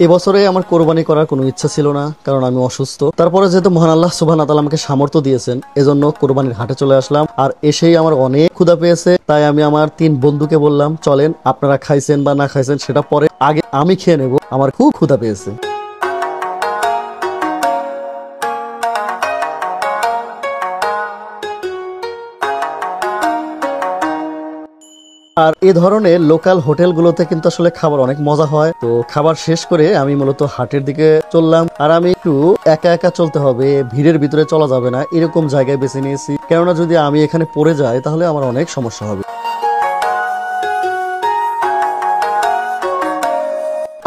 এবছরে আমার কোরবানি করার কোনো ইচ্ছা ছিল না, কারণ আমি অসুস্থ। তারপরে যেহেতু মহান আল্লাহ সুবহানাহু ওয়া তাআলা আমাকে সামর্থ্য দিয়েছেন, এজন্য কোরবানির হাটে চলে আসলাম। আর এসেই আমার অনেক ক্ষুধা পেয়েছে, তাই আমি আমার 3 বন্ধুকে বললাম, চলেন, আপনারা খাইছেন বা না খাইছেন সেটা পরে, আগে আমি খেয়ে নেব, আমার খুব ক্ষুধা পেয়েছে। আর এই ধরনের লোকাল হোটেলগুলোতে কিন্তু আসলে খাবার অনেক মজা হয়। তো খাবার শেষ করে আমি মূলত হাটের দিকে চললাম। আর আমি একটু একা একা চলতে হবে, ভিড়ের ভিতরে চলা যাবে না, এরকম জায়গায় বেছে নিয়েছি, কেননা যদি আমি এখানে পড়ে যাই তাহলে আমার অনেক সমস্যা হবে।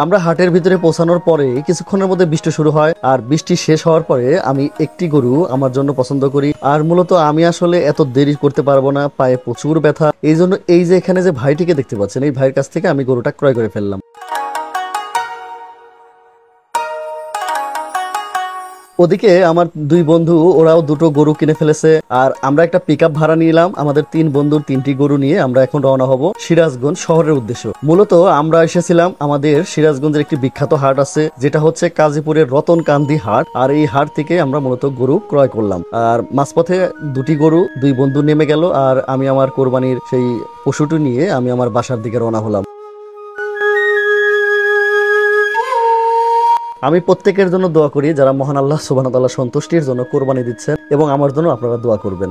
আমরা হাটের ভিতরে পৌঁছানোর পরে কিছুক্ষণের মধ্যে বৃষ্টি শুরু হয়। আর বৃষ্টি শেষ হওয়ার পরে আমি একটি গরু আমার জন্য পছন্দ করি। আর মূলত আমি আসলে এত দেরি করতে পারবো না, পায়ে প্রচুর ব্যথা, এই জন্য এই যে এখানে যে ভাইটিকে দেখতে পাচ্ছেন, এই ভাইয়ের কাছ থেকে আমি গরুটা ক্রয় করে ফেললাম। ওদিকে আমার 2 বন্ধু, ওরাও 2টো গরু কিনে ফেলেছে। আর আমরা একটা পিকআপ ভাড়া নিলাম, আমাদের 3 বন্ধুর 3টি গরু নিয়ে আমরা এখন রওনা হব সিরাজগঞ্জ শহরের উদ্দেশ্যে। মূলত আমরা এসেছিলাম আমাদের সিরাজগঞ্জের একটি বিখ্যাত হাট আছে, যেটা হচ্ছে কাজীপুরের রতনকান্দি হাট। আর এই হাট থেকে আমরা মূলত গরু ক্রয় করলাম। আর মাঝপথে 2টি গরু 2 বন্ধু নেমে গেল, আর আমি আমার কোরবানির সেই পশুটি নিয়ে আমি আমার বাসার দিকে রওনা হলাম। আমি প্রত্যেকের জন্য দোয়া করি যারা মহান আল্লাহ সুবহানাহু ওয়া তাআলা সন্তুষ্টির জন্য কোরবানি দিচ্ছেন, এবং আমার জন্য আপনারা দোয়া করবেন।